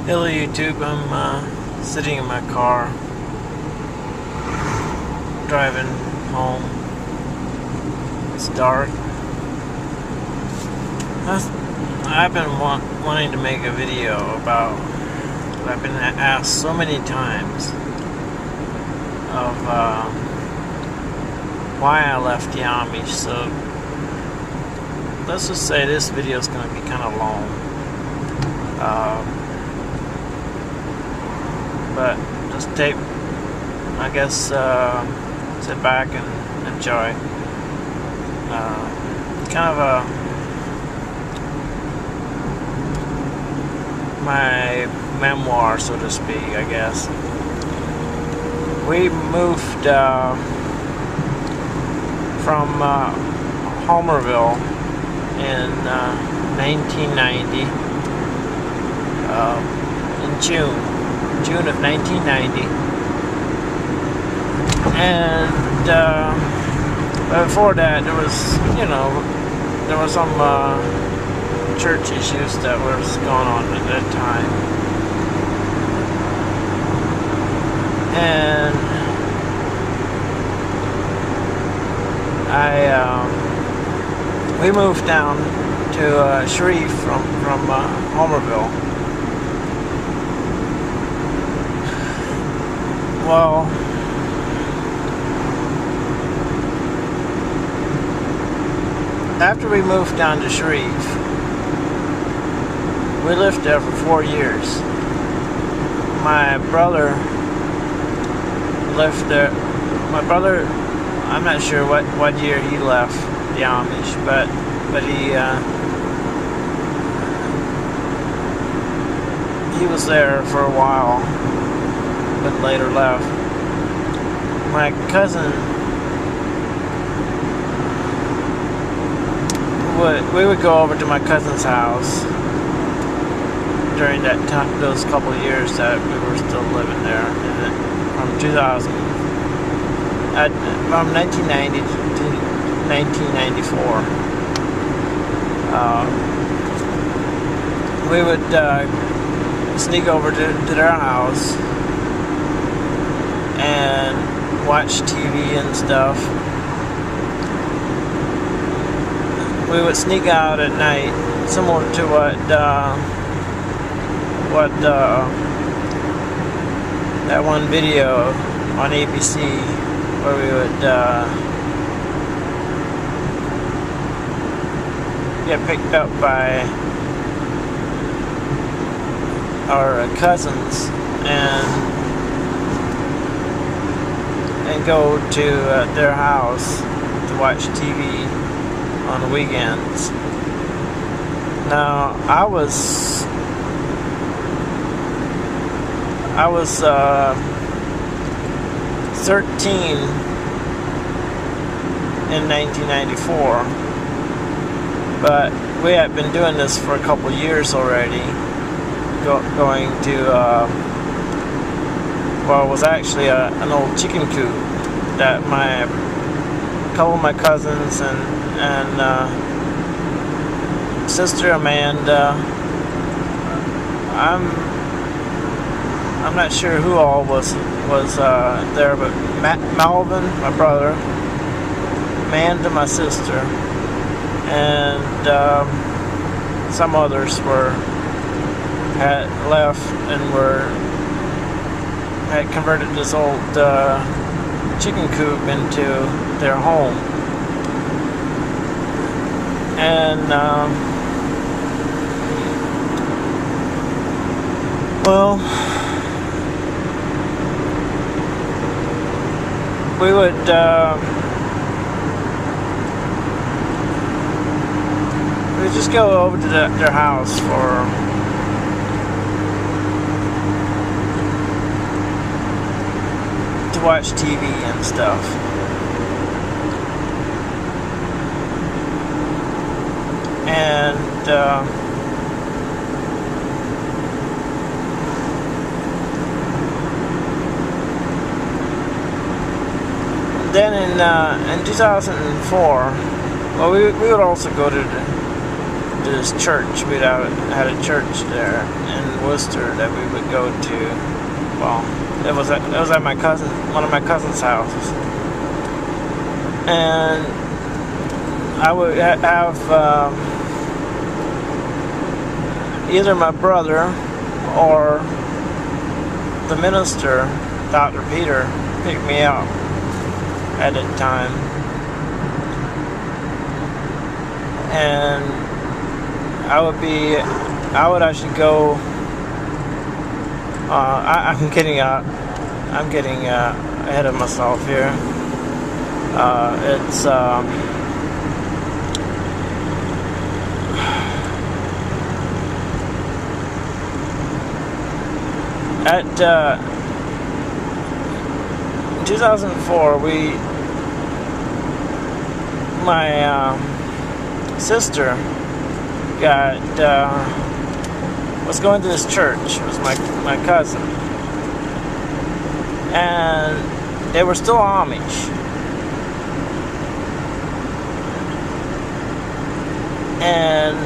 Hello YouTube, I'm sitting in my car driving home. It's dark. I've been wanting to make a video about what I've been asked so many times of why I left the Amish. So let's just say this video is going to be kind of long. But just sit back and enjoy. Kind of my memoir, so to speak, I guess. We moved from Homerville in 1990, in June of 1990, and before that there was some church issues that was going on at that time, and we moved down to Sharif from Homerville. Well, after we moved down to Sharif, we lived there for 4 years. My brother lived there. My brother, I'm not sure what year he left the Amish, but he was there for a while, but later left. My cousin we would go over to my cousin's house during that time, those couple of years that we were still living there, and then from 1990 to 1994. We would sneak over to their house and watch TV and stuff. We would sneak out at night, similar to that one video on ABC where we would get picked up by our cousins and go to their house to watch TV on the weekends. Now, I was 13 in 1994, but we had been doing this for a couple years already, going to it was actually an old chicken coop that a couple of my cousins and sister Amanda, I'm not sure who all was there, but Melvin, my brother, Amanda, my sister, and some others had left and had converted this old chicken coop into their home. And we would just go over to their house to watch TV and stuff. And then in 2004, well, we would also go to to this church. We had a church there in Worcester that we would go to. Well, it was at one of my cousin's houses, and I would have either my brother or the minister, Dr. Peter, pick me up at that time. And I would actually go, I'm getting ahead of myself here. It's, at 2004, my sister was going to this church. It was my cousin, and they were still Amish, and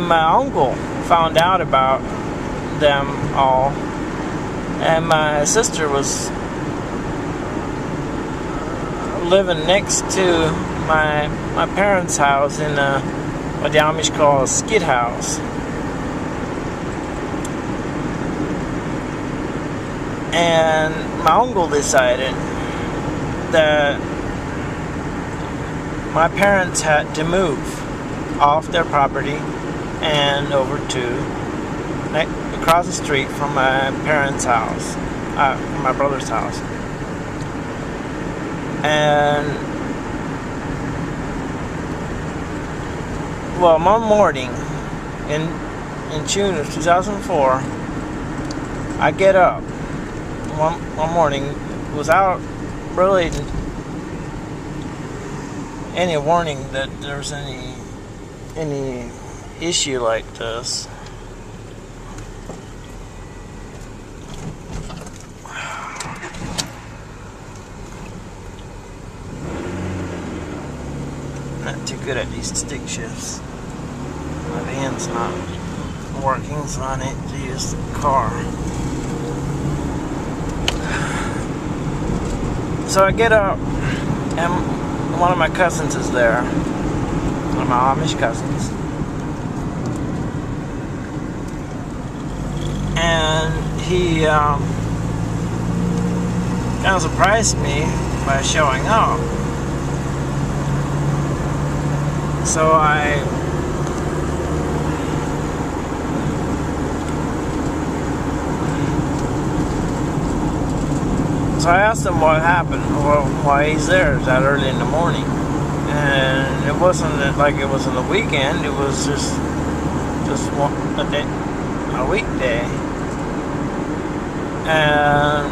my uncle found out about them all, and my sister was living next to my parents' house in what the Amish call a skid house. And my uncle decided that my parents had to move off their property and over to across the street from my parents' house, from my brother's house. And well, one morning in June of 2004, I get up one morning without really any warning that there's any issue like this. Not too good at these stick shifts. My van's not working, so I need to use the car. So I get up, and one of my cousins is there. One of my Amish cousins. And he kind of surprised me by showing up. So I asked him what happened, or why he's there that early in the morning. And it wasn't like it was on the weekend, it was just a weekday. And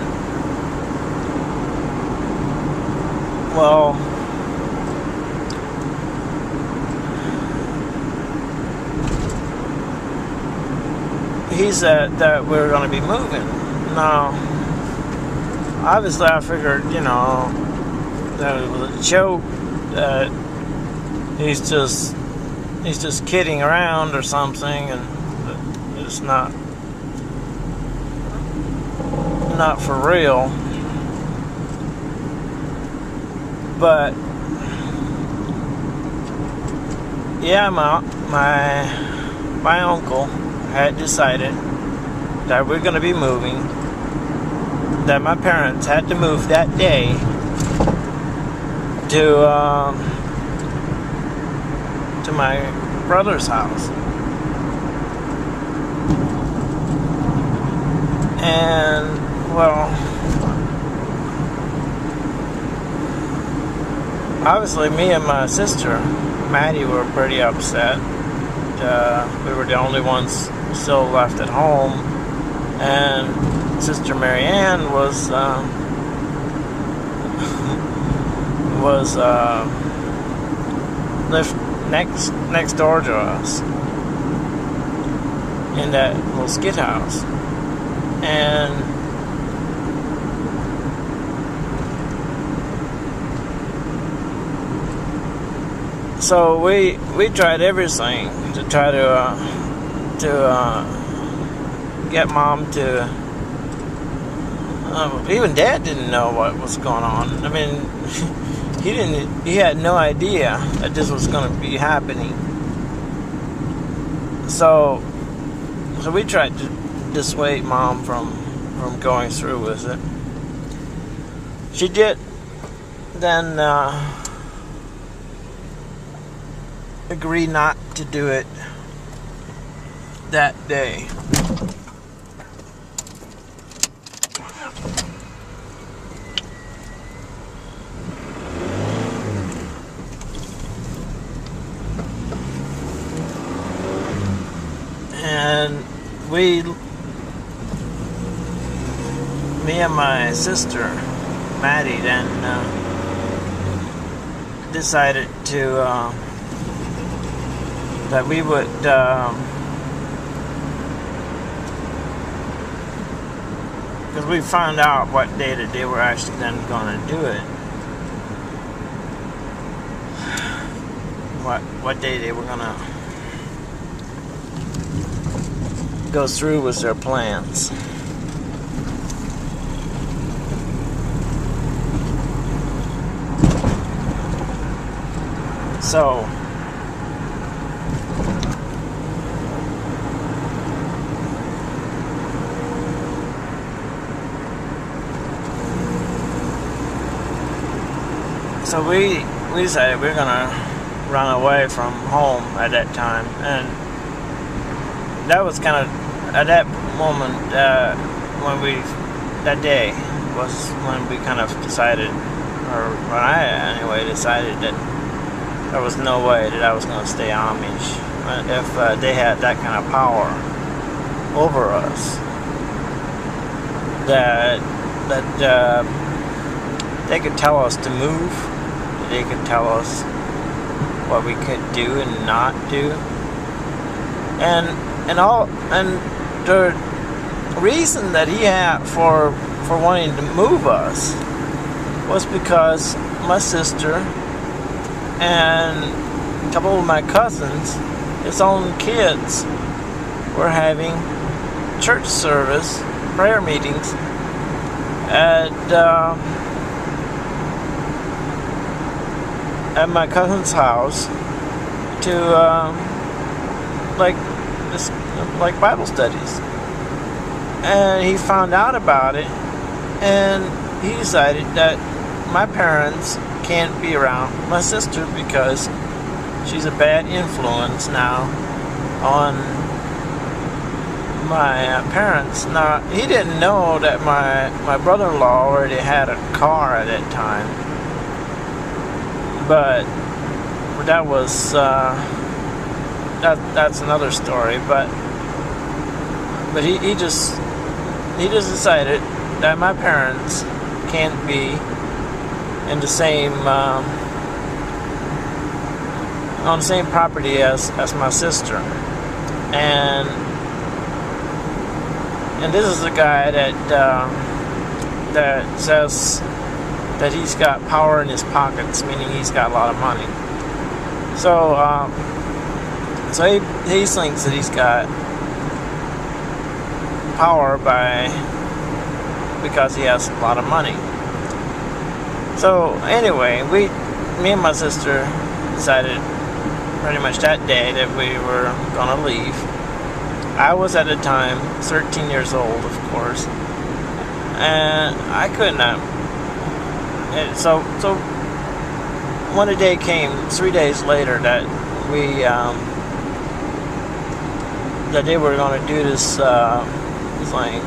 well, he said that we were going to be moving. Now, obviously I figured, that it was a joke, that he's just kidding around or something, and it's not for real. But yeah, my uncle had decided that we're going to be moving, that my parents had to move that day to my brother's house. And well, obviously me and my sister Maddie were pretty upset. We were the only ones still left at home, and Sister Marianne was lived next door to us in that little skid house. And So we tried everything to try to get Mom to. Even Dad didn't know what was going on. I mean, he had no idea that this was going to be happening. So we tried to dissuade Mom from going through with it. She did then agree not to do it that day. And me and my sister, Maddie, then decided to that we would because we found out what day that they were actually then going to do it. What day they were going to go through with their plans. So we decided we were gonna run away from home at that time, and that was kind of at that moment that day was when we kind of decided, or when I anyway decided that there was no way that I was going to stay Amish if they had that kind of power over us. That they could tell us to move. That they could tell us what we could do and not do. And the reason that he had for wanting to move us was because my sister and a couple of my cousins, his own kids, were having church service, prayer meetings at my cousin's house to like Bible studies. And he found out about it, and he decided that my parents can't be around my sister because she's a bad influence now on my parents. Now, he didn't know that my brother-in-law already had a car at that time, but that was that's another story. But he just decided that my parents can't be in the same on the same property as my sister, and this is the guy that says that he's got power in his pockets, meaning he's got a lot of money. So he thinks that he's got power because he has a lot of money. So anyway, me and my sister decided pretty much that day that we were gonna leave. I was at the time 13 years old, of course, and I could not. And so when the day came, 3 days later, that they were gonna do this thing.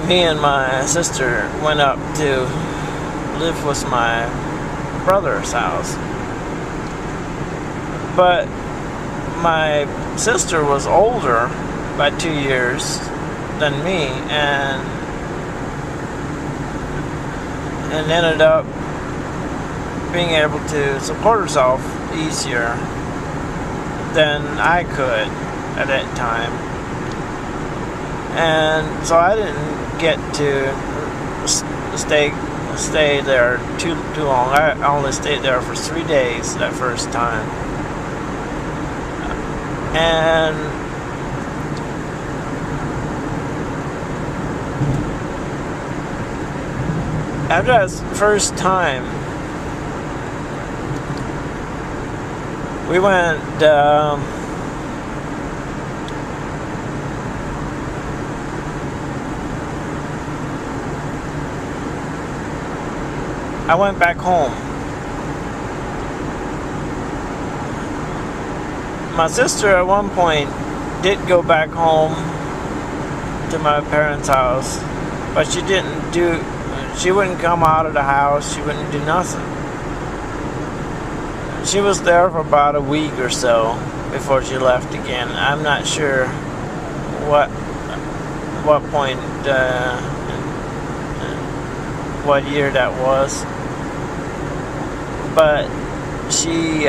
Me and my sister went up to live with my brother's house. But my sister was older by 2 years than me, and ended up being able to support herself easier than I could at that time. And so I didn't get to stay stay there too long. I only stayed there for 3 days that first time. And after that first time, we went I went back home. My sister at one point did go back home to my parents' house, but she wouldn't come out of the house, she wouldn't do nothing. She was there for about a week or so before she left again. I'm not sure what point, what year that was, but she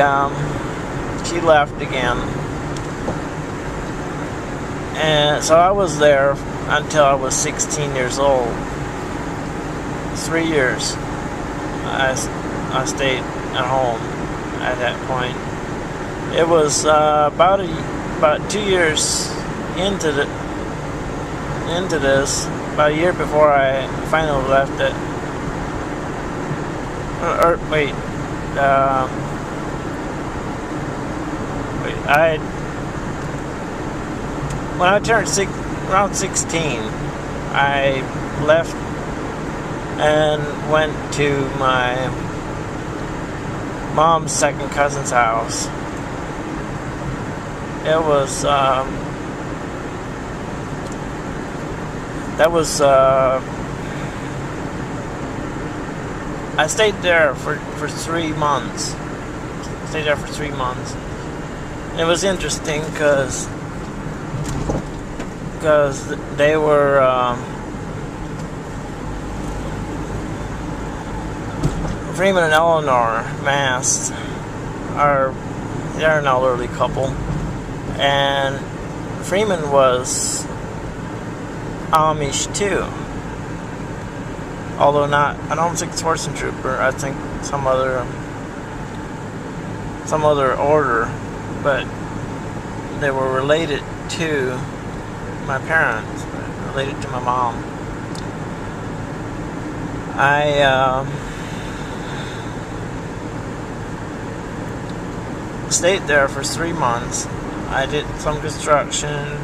left again, and so I was there until I was 16 years old. 3 years I stayed at home at that point. It was about 2 years into this, about a year before I finally left it. When I turned around 16, I left and went to my mom's second cousin's house. It was I stayed there for 3 months. It was interesting because they were Freeman and Eleanor Mast they're an elderly couple, and Freeman was Amish too. Although I don't think Horse and Trooper. I think some other order, but they were related to my parents, related to my mom. I stayed there for 3 months. I did some construction,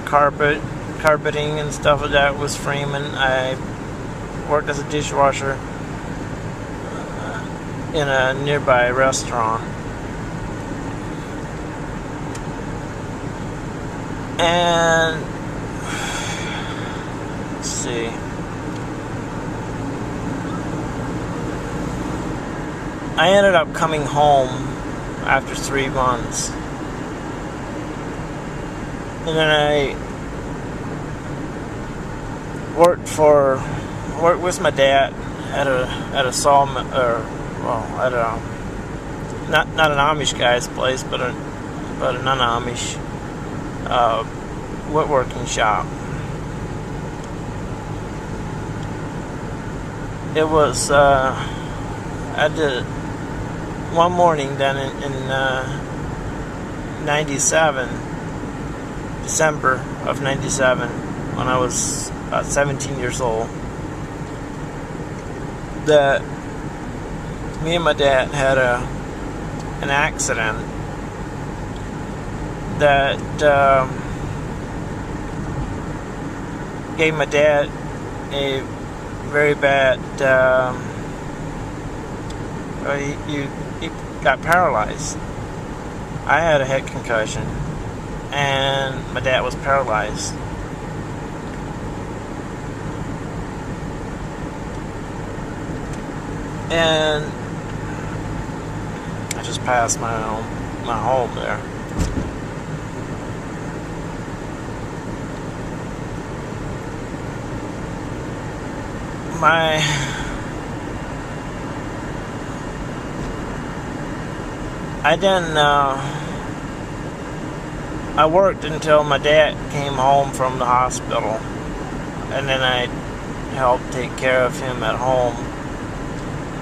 carpeting and stuff like that with Freeman. I worked as a dishwasher in a nearby restaurant. And let's see. I ended up coming home after 3 months. And then I worked with my dad at a sawmill, at a not an Amish guy's place, but a non-Amish woodworking shop. It was I did one morning then in 97, December of 97, when I was about 17 years old, that me and my dad had an accident that gave my dad a very bad he got paralyzed. I had a head concussion and my dad was paralyzed. And I just passed my home there. I worked until my dad came home from the hospital, and then I help take care of him at home.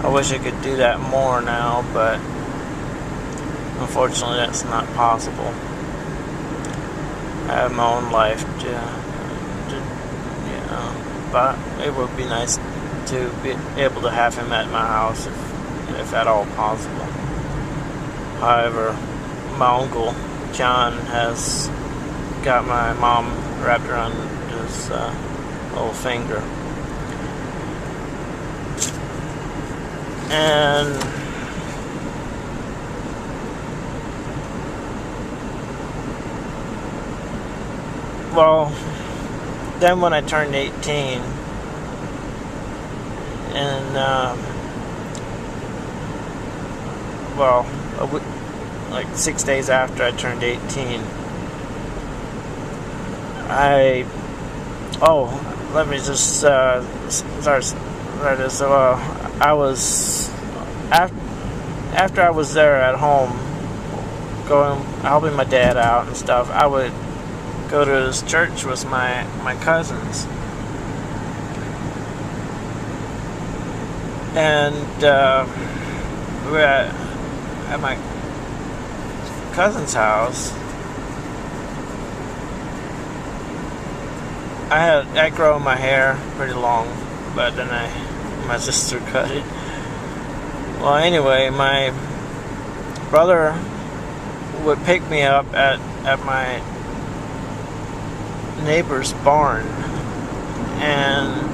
I wish I could do that more now, but unfortunately that's not possible. I have my own life but it would be nice to be able to have him at my house if at all possible. However, my uncle John has got my mom wrapped around his little finger. And well, then when I turned 18, and like 6 days after I turned 18, let me just start this. I was after I was there at home, helping my dad out and stuff. I would go to his church with my cousins, and we were at my cousin's house. I grow my hair pretty long, but then my sister cut it. Well, anyway, my brother would pick me up at my neighbor's barn, and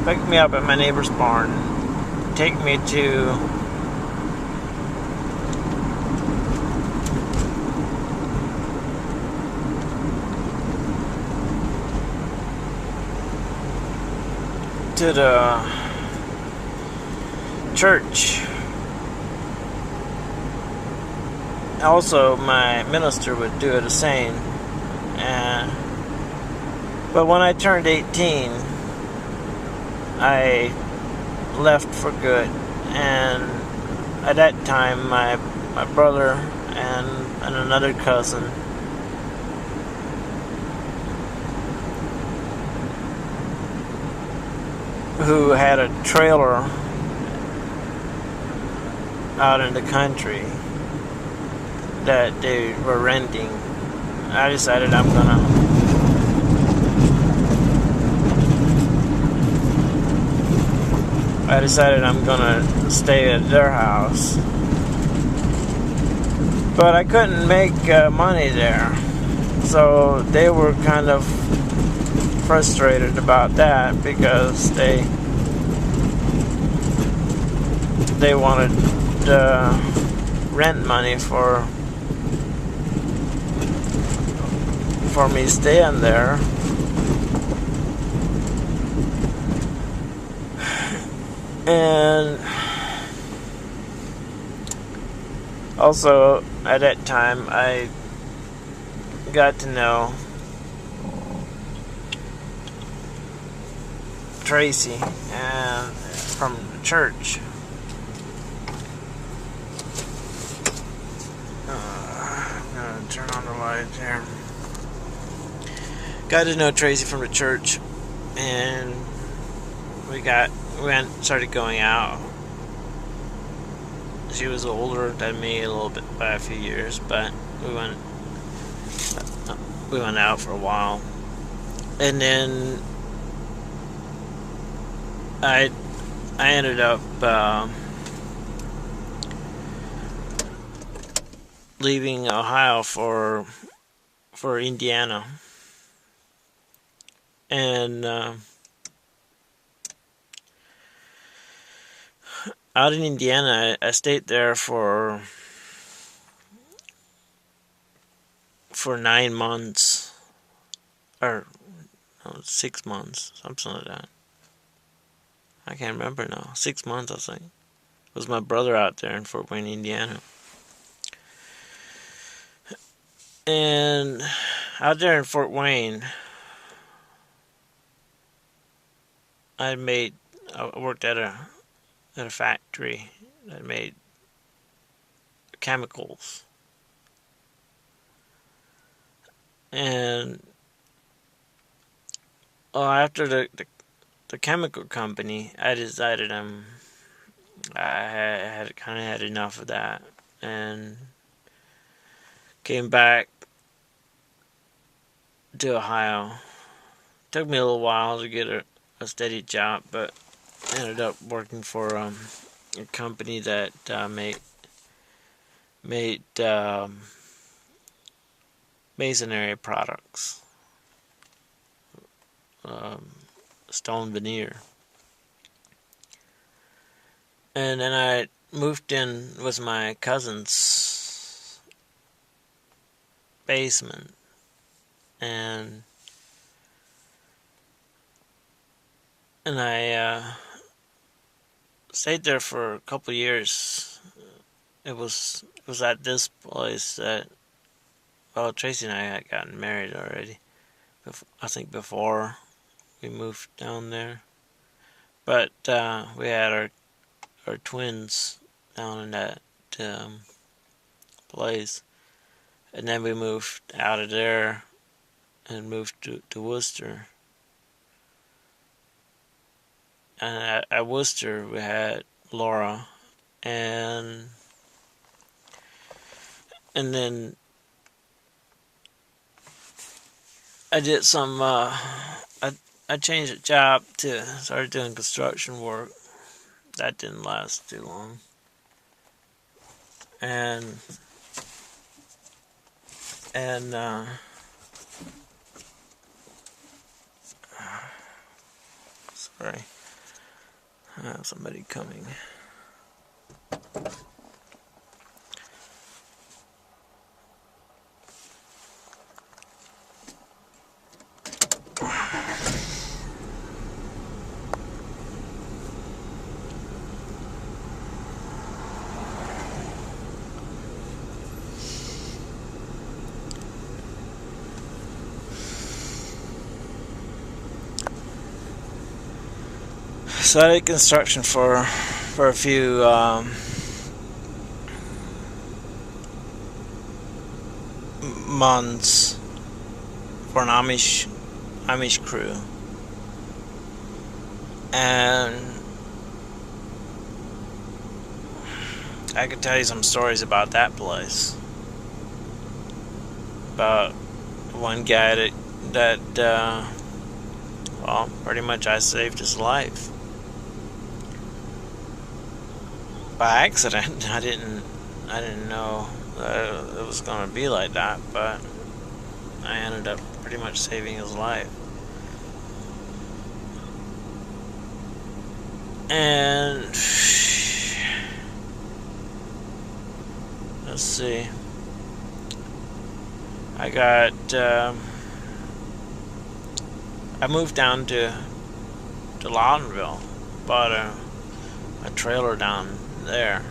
pick me up at my neighbor's barn, take me to the church. Also, my minister would do the same. But when I turned 18, I left for good. And at that time, my brother and another cousin who had a trailer out in the country that they were renting, I decided I'm gonna stay at their house. But I couldn't make money there, so they were kind of frustrated about that because they wanted rent money for me staying there. And also at that time I got to know Tracy and from the church. I'm gonna turn on the light here. Got to know Tracy from the church, and we started going out. She was older than me a little bit by a few years, but we went out for a while, and then I ended up leaving Ohio for Indiana, and out in Indiana, I stayed there for 9 months, or 6 months, something like that. I can't remember now. 6 months, I think. It was my brother out there in Fort Wayne, Indiana. And out there in Fort Wayne, I worked at a factory that made chemicals. And Well, after the chemical company, I decided I had kind of had enough of that, and came back to Ohio. Took me a little while to get a steady job, but ended up working for a company that made masonry products, um, stone veneer. And then I moved in with my cousin's basement, and I stayed there for a couple of years. It was at this place that, well, Tracy and I had gotten married already. I think before we moved down there, but we had our twins down in that place, and then we moved out of there and moved to Worcester. And at Worcester we had Laura, and then I did some I changed the job to started doing construction work. That didn't last too long, and sorry, I have somebody coming. So I did construction for a few months for an Amish crew, and I could tell you some stories about that place. About one guy that well, pretty much I saved his life. By accident. I didn't know that it was going to be like that, but I ended up pretty much saving his life. And let's see, I moved down to Loudonville, bought a trailer down there.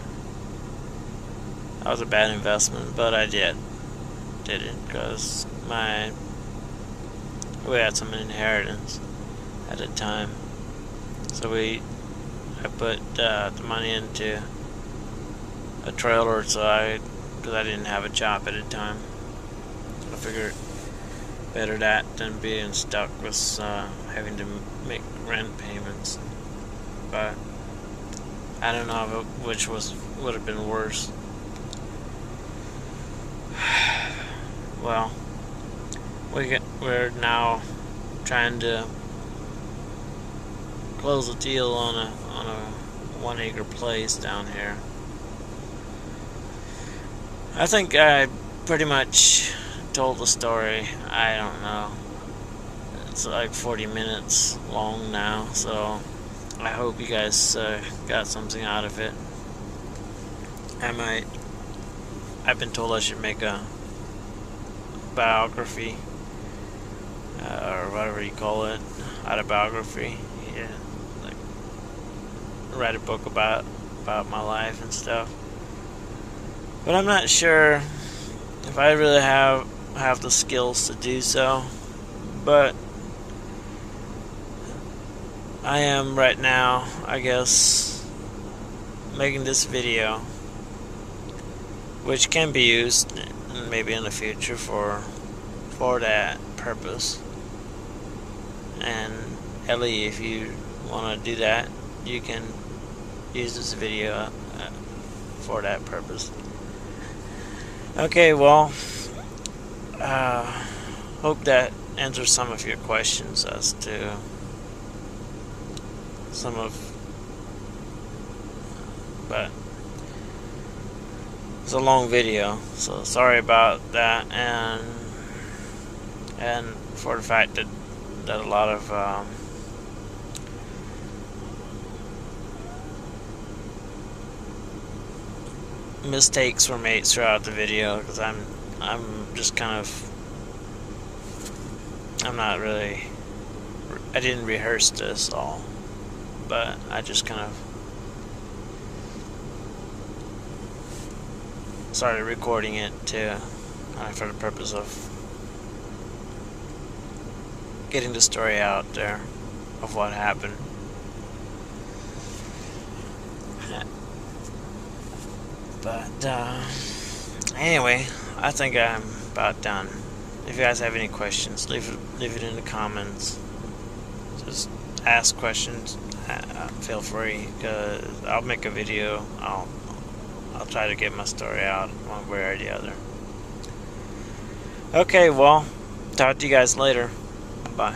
That was a bad investment, but I did it because we had some inheritance at the time, so I put the money into a trailer, because I didn't have a job at the time. I figured better that than being stuck with having to make rent payments. But I don't know which would have been worse. Well, we're now trying to close a deal on a 1 acre place down here. I think I pretty much told the story. I don't know. It's like 40 minutes long now, so I hope you guys got something out of it. I've been told I should make a biography, or whatever you call it, autobiography. Yeah, like write a book about my life and stuff. But I'm not sure if I really have the skills to do so. But I am right now, I guess, making this video, which can be used maybe in the future for that purpose. And Ellie, if you want to do that, you can use this video for that purpose. Okay, well, hope that answers some of your questions as to but it's a long video, so sorry about that, and for the fact that a lot of mistakes were made throughout the video, because I'm just kind of, I didn't rehearse this all, but I just kind of started recording it for the purpose of getting the story out there of what happened. But anyway, I think I'm about done. If you guys have any questions, leave it in the comments. Just ask questions. Feel free, because I'll make a video. I'll try to get my story out one way or the other. Okay, well, talk to you guys later. Bye.